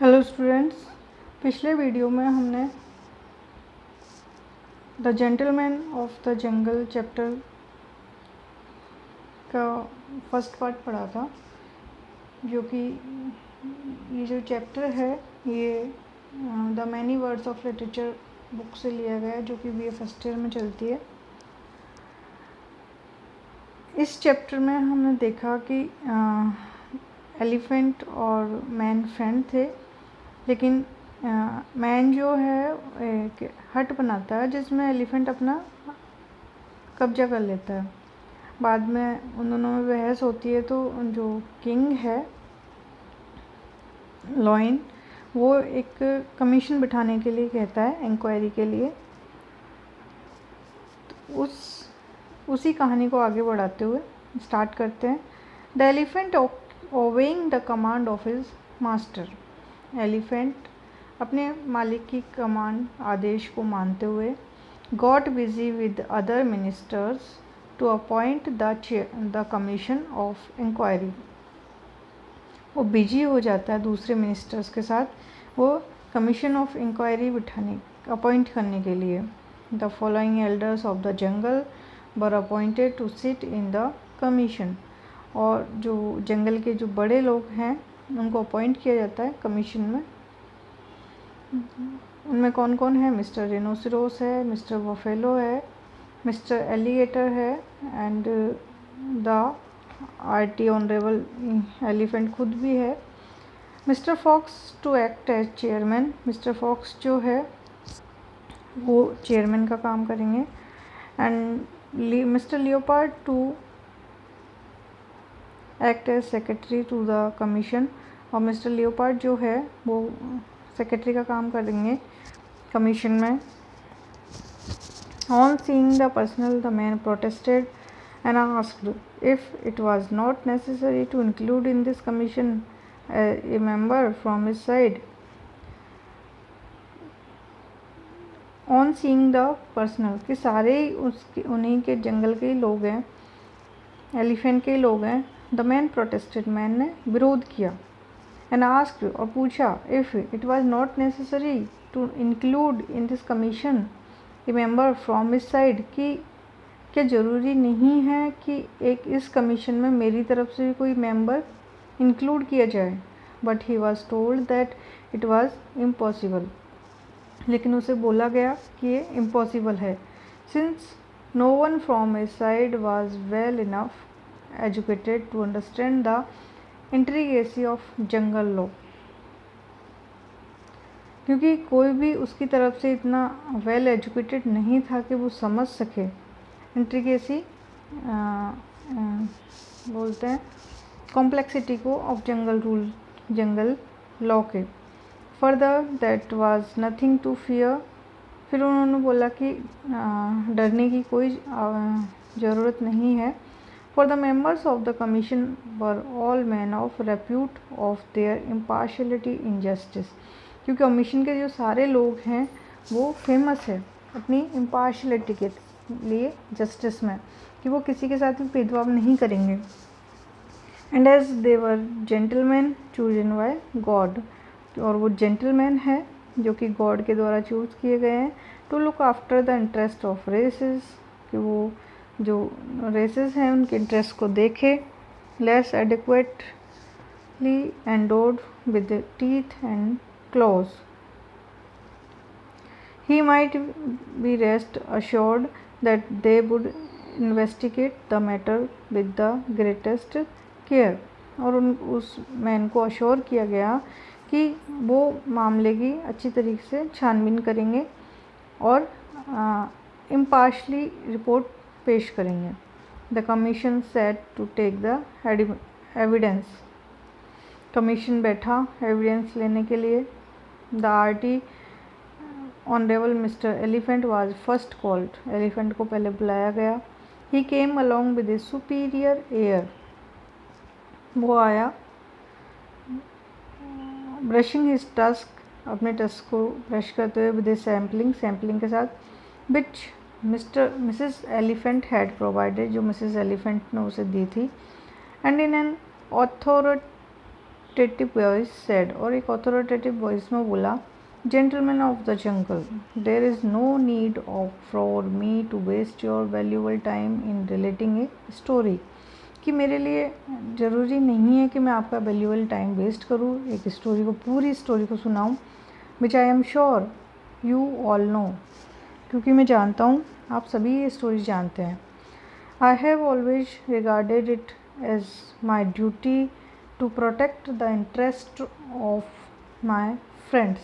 Hello students, पिछले video में हमने the gentleman of the jungle chapter का फर्स्ट पार्ट पढ़ा था। जो कि ये जो चैप्टर है ये the many words of literature book से लिया गया है, जो कि बीए फर्स्ट ईयर में चलती है। इस चैप्टर में हमने देखा कि एलिफेंट और मैन फ्रेंड थे, लेकिन मैन जो है एक हट बनाता है जिसमें एलिफेंट अपना कब्जा कर लेता है। बाद में उन दोनों में बहस होती है, तो जो किंग है लॉइन, वो एक कमीशन बिठाने के लिए कहता है, इंक्वायरी के लिए। तो उसी कहानी को आगे बढ़ाते हुए स्टार्ट करते हैं। The elephant obeying the command of his master. Elephant अपने मालिक की कमांड, आदेश को मानते हुए got busy with other ministers to appoint the commission of inquiry. वो बिजी हो जाता है दूसरे मिनिस्टर्स के साथ, वो कमीशन ऑफ इंक्वायरी अपॉइंट करने के लिए। The following elders of the jungle were appointed to sit in the commission. और जो जंगल के जो बड़े लोग हैं उनको अपॉइंट किया जाता है कमीशन में। उनमें कौन कौन है? मिस्टर रिनोसिरोस है, मिस्टर बफेलो है, मिस्टर एलिगेटर है, and the RT honourable elephant खुद भी है। Mister fox to act as chairman. Mister fox जो है वो चेयरमैन का काम करेंगे। And Mister leopard to act as secretary to the commission. और मिस्टर लियोपार्ड जो है वो सेक्रेटरी का काम करेंगे कमीशन में। On seeing the personal, the man protested and asked if it was not necessary to include in this commission a member from his side. On seeing the personal, कि सारे उन्हीं के जंगल के लोग हैं, एलिफेंट के लोग हैं। द मैन प्रोटेस्टेड, मैन ने विरोध किया। एंड आस्क्ड, और पूछा, if it was not necessary to include in this commission a member from his side, कि क्या ज़रूरी नहीं है कि एक इस कमीशन में मेरी तरफ से भी कोई मेंबर इंक्लूड किया जाए। But he was told that it was impossible, लेकिन उसे बोला गया कि ये इम्पॉसिबल है, since no one from his side was well enough educated to understand the intricacy of jungle law. क्योंकि कोई भी उसकी तरफ से इतना वेल एजुकेटेड नहीं था कि वो समझ सके इंट्रिकेसी बोलते हैं कॉम्प्लेक्सिटी को ऑफ जंगल लॉ के। Further that was nothing to fear, फिर उन्होंने बोला कि डरने की कोई ज़रूरत नहीं है। For the members of the commission were all man of repute of their impartiality in justice, क्योंकि कमीशन के जो सारे लोग हैं वो फेमस है अपनी इम्पार्शलिटी के लिए, जस्टिस में, कि वो किसी के साथ भी भेदभाव नहीं करेंगे। And as they were gentleman chosen by God, और वो जेंटलमैन है जो कि गॉड के द्वारा चूज़ किए गए हैं। To look after the interest of races, कि वो जो रेसेस हैं उनके इंटरेस्ट को देखे। Less adequately endowed with teeth and claws, he might be rest assured that they would investigate the matter with the greatest care। और उस man को अश्योर किया गया कि वो मामले की अच्छी तरीके से छानबीन करेंगे और इम्पार्शली रिपोर्ट पेश करेंगे। The commission set to take the evidence, commission बैठा एविडेंस लेने के लिए। The RT honourable mister elephant was first called, elephant को पहले बुलाया गया। He came along with a superior air, वो आया ब्रशिंग हिज टस्क, अपने टस्क को ब्रश करते हुए, विद ए सैम्पलिंग के साथ, which Mrs elephant had provided, जो मिसेस एलिफेंट ने उसे दी थी। And in an voice said, और एक अथॉरिटेटिव वॉइस में बोला, gentleman of the jungle, there is no need of for me to waste your valuable time in relating a story, कि मेरे लिए ज़रूरी नहीं है कि मैं आपका वैल्यूबल टाइम वेस्ट करूँ, एक स्टोरी को, पूरी स्टोरी को सुनाऊँ, which I am sure you all know, क्योंकि मैं जानता हूँ आप सभी ये स्टोरी जानते हैं। I have always regarded it as my duty to protect the interest of my friends,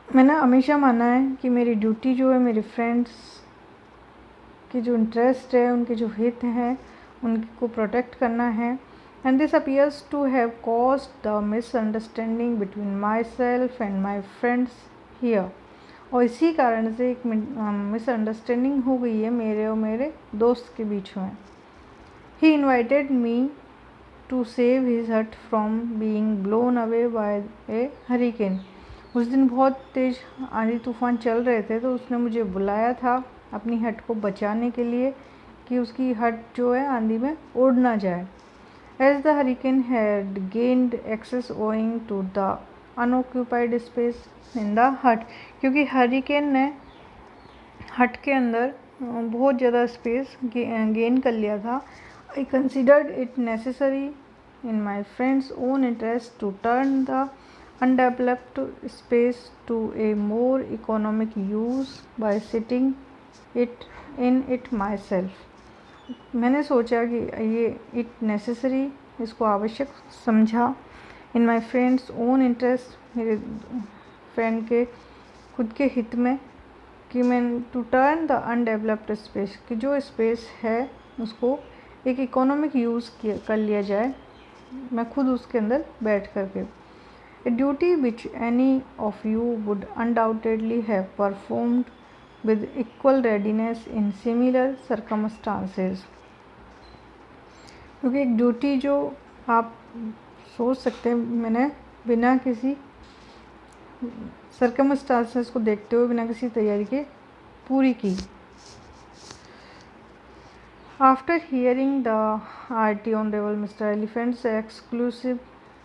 मैंने हमेशा माना है कि मेरी ड्यूटी जो है मेरे फ्रेंड्स की जो इंटरेस्ट है, उनके जो हित हैं, उनको प्रोटेक्ट करना है। And this appears to have caused the misunderstanding between myself and my friends here, और इसी कारण से एक मिसअंडरस्टैंडिंग हो गई है मेरे और मेरे दोस्त के बीच में। He invited me to save his hut from being blown away by a hurricane, उस दिन बहुत तेज़ आंधी तूफान चल रहे थे, तो उसने मुझे बुलाया था अपनी हट को बचाने के लिए, कि उसकी हट जो है आंधी में उड़ ना जाए। As the hurricane had gained access owing to the unoccupied space in the hut, क्योंकि हरिकेन ने हट के अंदर बहुत ज़्यादा स्पेस गेन कर लिया था। I considered it necessary in my friends own interest to turn the undeveloped space to a more economic use by sitting in it myself, मैंने सोचा कि ये इट नेसेसरी, इसको आवश्यक समझा, in my friends own interest, मेरे friend के खुद के हित में, कि मैं to turn the undeveloped space, कि जो स्पेस है उसको एक इकोनॉमिक यूज़ कर लिया जाए, मैं खुद उसके अंदर बैठ करके। A duty which any of you would undoubtedly have performed with equal readiness in similar circumstances, क्योंकि एक ड्यूटी जो आप सोच सकते हैं मैंने बिना किसी सर्कमस्टांसेस को देखते हुए, बिना किसी तैयारी के पूरी की। After hearing the RT honourable mister elephants exclusive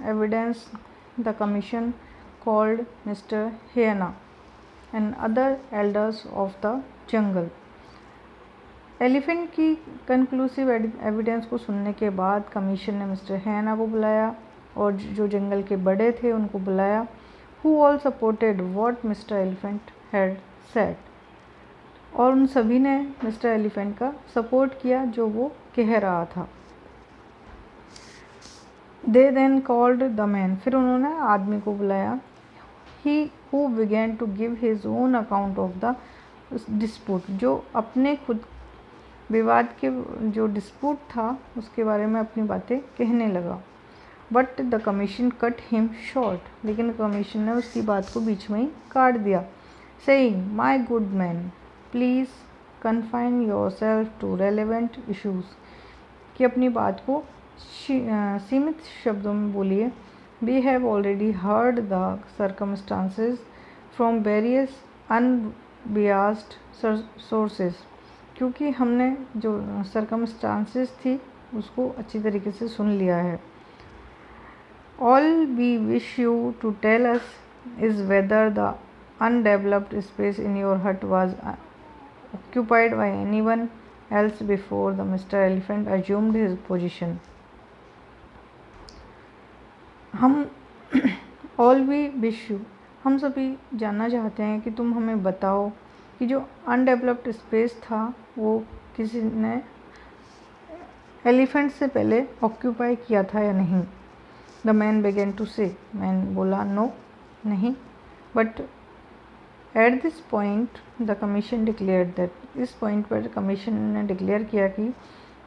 evidence, the commission called Mr. Hyena and other elders of the jungle. Elephant की कंक्लूसिव एविडेंस को सुनने के बाद कमीशन ने मिस्टर हैना को बुलाया और जो जंगल के बड़े थे उनको बुलाया, who all supported what Mr. Elephant had said, और उन सभी ने मिस्टर एलिफेंट का सपोर्ट किया जो वो कह रहा था। They then called the man, फिर उन्होंने आदमी को बुलाया। He who began to give his own account of the dispute, जो अपने खुद विवाद के जो डिस्प्यूट था उसके बारे में अपनी बातें कहने लगा। But the commission cut him short, लेकिन कमीशन ने उसकी बात को बीच में ही काट दिया, saying, my good man, please confine yourself to relevant issues, कि अपनी बात को सीमित शब्दों में बोलिए। We have already heard the circumstances from various unbiased sources, क्योंकि हमने जो सर्कमस्टांसेस थी उसको अच्छी तरीके से सुन लिया है। All we wish you to tell us is whether the undeveloped space in your hut was occupied by anyone else before the Mr elephant assumed his position. हम ऑल वी विश यू, हम सभी जानना चाहते हैं कि तुम हमें बताओ कि जो अनडेवलप्ड स्पेस था वो किसी ने एलिफेंट से पहले ऑक्यूपाई किया था या नहीं। द मैन बिगेन टू से, मैन बोला नो, नहीं। But at this point the commission declared that, इस पॉइंट पर कमीशन ने डिक्लेयर किया कि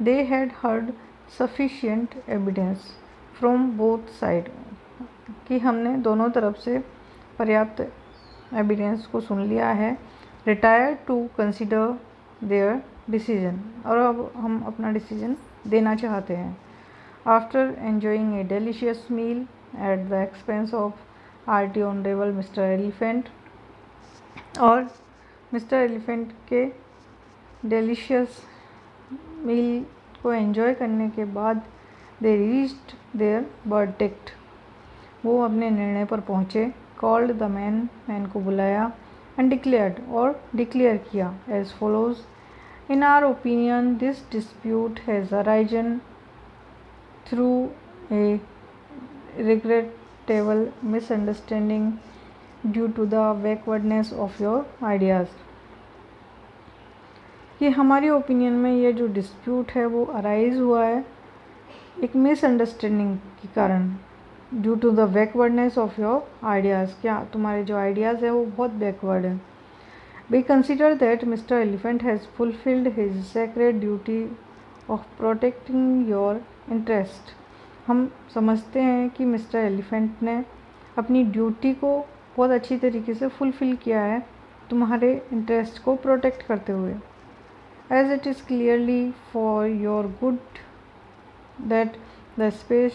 they had heard sufficient evidence from both side, कि हमने दोनों तरफ से पर्याप्त एविडेंस को सुन लिया है। Retire to consider their decision, और अब हम अपना डिसीजन देना चाहते हैं। After enjoying a delicious meal at the expense of RT honourable mister Elephant, और मिस्टर एलिफेंट के डिलीशियस मील को एंजॉय करने के बाद दे रीच्ड देयर वर्डिक्ट, वो अपने निर्णय पर पहुँचे। कॉल्ड द मैन को बुलाया। एंड डिक्लेयर्ड, और डिक्लेयर किया as follows, in our opinion this dispute has arisen through a regrettable misunderstanding due to the backwardness of your ideas। ये हमारी ओपिनियन में ये जो डिस्प्यूट है वो अराइज हुआ है एक मिसअंडरस्टैंडिंग के कारण, due to the backwardness of your ideas, क्या तुम्हारे जो आइडियाज़ है वो बहुत बैकवर्ड है। We consider that mister Elephant has fulfilled his sacred duty of protecting your interest. हम समझते हैं कि मिस्टर एलिफेंट ने अपनी ड्यूटी को बहुत अच्छी तरीके से फुलफ़िल किया है तुम्हारे इंटरेस्ट को प्रोटेक्ट करते हुए। As it is clearly for your good that the space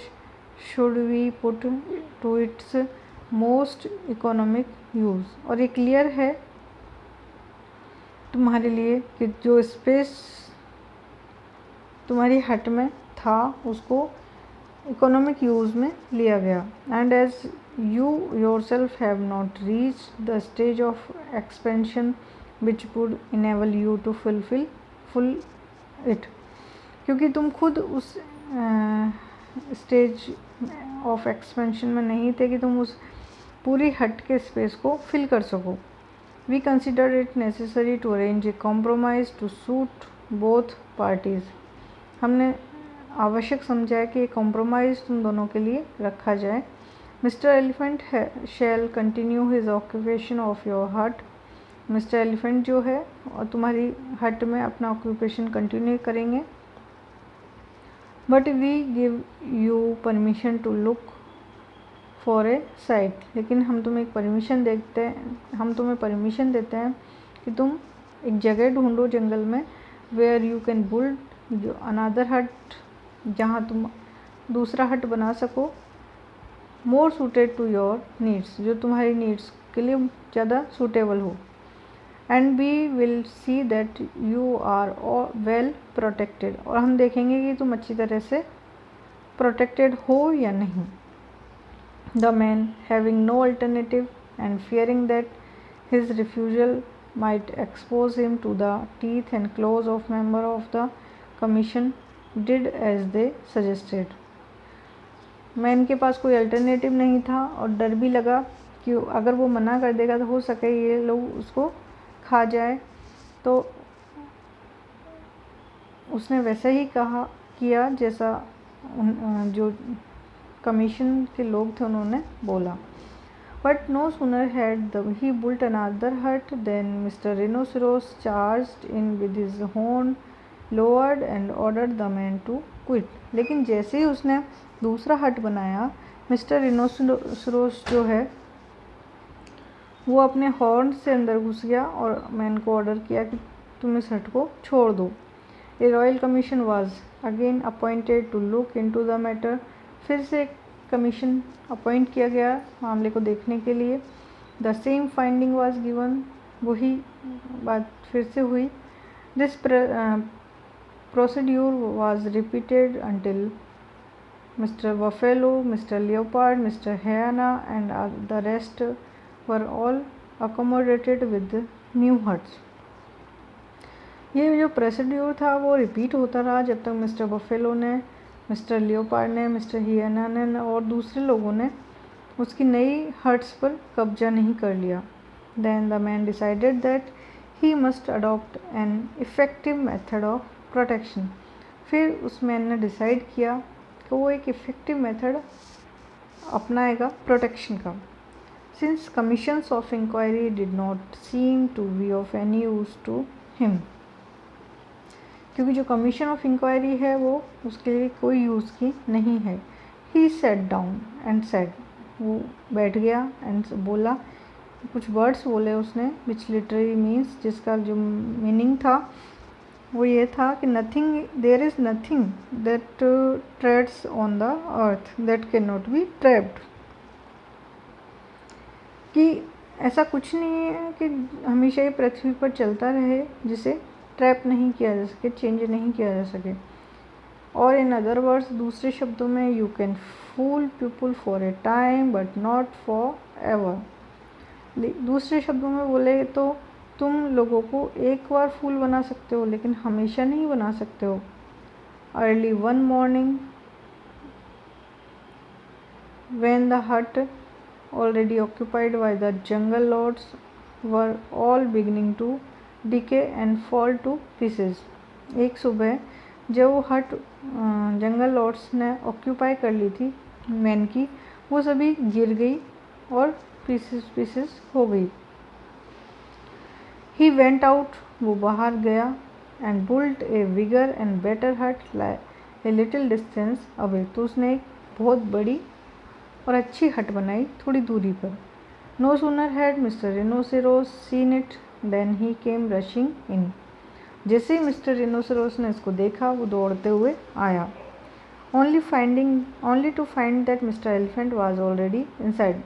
should be put to its most economic use. और ये क्लियर है तुम्हारे लिए कि जो स्पेस तुम्हारी हट में था उसको इकोनॉमिक यूज़ में लिया गया। And as you yourself have not reach the stage of expansion which would enable you to full it, क्योंकि तुम खुद उस स्टेज ऑफ एक्सपेंशन में नहीं थे कि तुम उस पूरी हट के स्पेस को फिल कर सको। We consider it necessary to arrange a compromise to suit both parties. हमने आवश्यक समझा है कि कॉम्प्रोमाइज़ तुम दोनों के लिए रखा जाए। Mister Elephant shall continue his occupation of your hut. Mister Elephant जो है और तुम्हारी हट में अपना ऑक्यूपेशन कंटिन्यू करेंगे। But we give you permission to look for a site, लेकिन हम तुम्हें परमिशन देते हैं कि तुम एक जगह ढूंढो जंगल में, where you can build another hut, जहाँ तुम दूसरा हट बना सको, more suited to your needs, जो तुम्हारी नीड्स के लिए ज़्यादा सूटेबल हो। And we will see that you are well protected, और हम देखेंगे कि तुम अच्छी तरह से प्रोटेक्टेड हो या नहीं। The man having no alternative and fearing that his refusal might expose him to the teeth and claws of member of the commission did as they suggested. Man के पास कोई अल्टरनेटिव नहीं था और डर भी लगा कि अगर वो मना कर देगा तो हो सके ये लोग उसको खा जाए, तो उसने वैसा ही किया जैसा जो कमीशन के लोग थे उन्होंने बोला। But no sooner had he built another hut then Mr rhinoceros charged in with his horn lowered and ordered the man to quit. लेकिन जैसे ही उसने दूसरा हट बनाया, मिस्टर रिनोसरोस जो है वो अपने हॉर्न से अंदर घुस गया और मैन को ऑर्डर किया कि तुम इस हट को छोड़ दो। A royal commission was again appointed to look into the matter. फिर से एक कमीशन अपॉइंट किया गया मामले को देखने के लिए। The same finding was given, वही बात फिर से हुई। This procedure was repeated until Mr. Buffalo, Mr. Leopard, Mr. Hyena and the rest were all accommodated with new huts। ये जो प्रोसीड्यूर था वो रिपीट होता रहा जब तक मिस्टर बफेलो ने, मिस्टर लियोपार्ड ने, मिस्टर हियना ने और दूसरे लोगों ने उसकी नई हट्स पर कब्जा नहीं कर लिया। Then the man decided that he must adopt an effective method of protection. फिर उस मैन ने डिसाइड किया कि वो एक इफ़ेक्टिव मेथड अपनाएगा प्रोटेक्शन का। Since commissions of inquiry did not seem to be of any use to him, क्योंकि जो कमीशन ऑफ इंक्वायरी है वो उसके लिए कोई यूज़ की नहीं है। ही सेट डाउन एंड सेड, वो बैठ गया एंड बोला, कुछ वर्ड्स बोले उसने विच लिटरली मीन्स, जिसका जो मीनिंग था वो ये था कि there is nothing that treads on the earth that can not be trapped, कि ऐसा कुछ नहीं है कि हमेशा ही पृथ्वी पर चलता रहे जिसे ट्रैप नहीं किया जा सके, चेंज नहीं किया जा सके। और इन अदर वर्ड्स, दूसरे शब्दों में, you can fool people for a time but not for ever. दूसरे शब्दों में बोले तो तुम लोगों को एक बार फूल बना सकते हो लेकिन हमेशा नहीं बना सकते हो। Early one morning when the hut already occupied by the jungle lords were all beginning to decay and fall to pieces। एक सुबह जब वो हट जंगल लॉर्ड्स ने ऑक्यूपाई कर ली थी मैन की, वो सभी गिर गई और पीसेस हो गई। ही वेंट आउट, वो बाहर गया, and built a bigger and better hut a little distance away, तो उसने एक बहुत बड़ी और अच्छी हट बनाई थोड़ी दूरी पर। No sooner had Mr rhinoceros seen it then he came rushing in. जैसे ही मिस्टर रिनोसेरोस ने इसको देखा वो दौड़ते हुए आया। Only to find that mister elephant was already inside.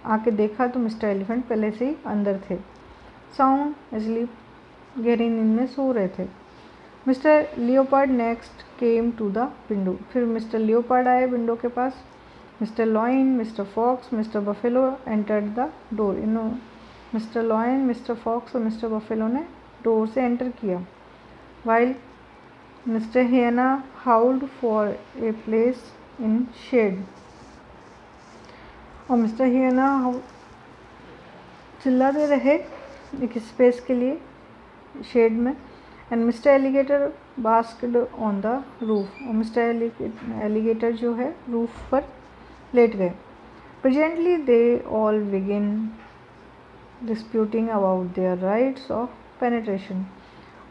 आके देखा तो मिस्टर एलिफेंट पहले से ही अंदर थे। साउंड एस्लीप, गहरी नींद में सो रहे थे। Mr leopard next came to the window. फिर मिस्टर लियोपार्ड आए विंडो के पास। Mr lion, Mr fox, Mr buffalo entered the door. Mr lion, Mr fox और मिस्टर बफेलो ने डोर से एंटर किया। While Mr hyena howled for a place in shade. और Mr hyena चिल्लाते रहे एक स्पेस के लिए शेड में। And Mr alligator basked on the roof. और मिस्टर एलिगेटर जो है रूफ पर लेट गए। Presently they all begin disputing about their rights of penetration.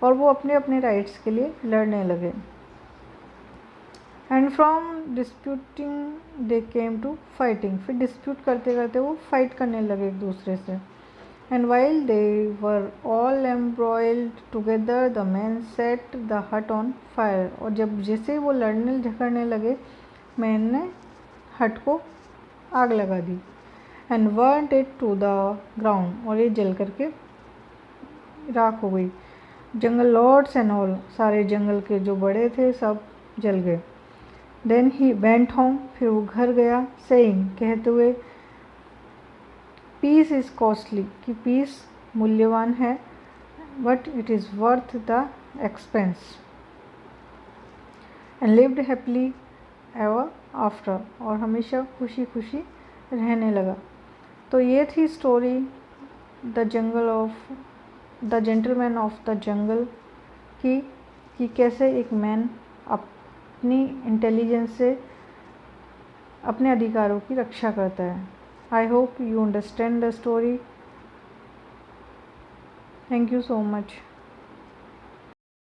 और वो अपने अपने राइट्स के लिए लड़ने लगे। And from disputing they came to fighting. फिर डिस्प्यूट करते करते वो फाइट करने लगे एक दूसरे से। And while they were all embroiled together the man set the hut on fire. और जब जैसे वो लड़ने झगड़ने लगे, मैन ने हट को आग लगा दी। And burnt it to the ground. और ये जल करके राख हो गई। जंगल लॉर्ड्स एंड ऑल, सारे जंगल के जो बड़े थे सब जल गए। Then he went home. फिर वो घर गया, सेइंग, कहते हुए, पीस इज़ कॉस्टली, कि पीस मूल्यवान है, but it is worth the expense. And lived happily ever after. और हमेशा खुशी खुशी रहने लगा। तो ये थी story the gentleman of the jungle की, कि कैसे एक मैन अपनी इंटेलिजेंस से अपने अधिकारों की रक्षा करता है। I hope you understand the story. Thank you so much.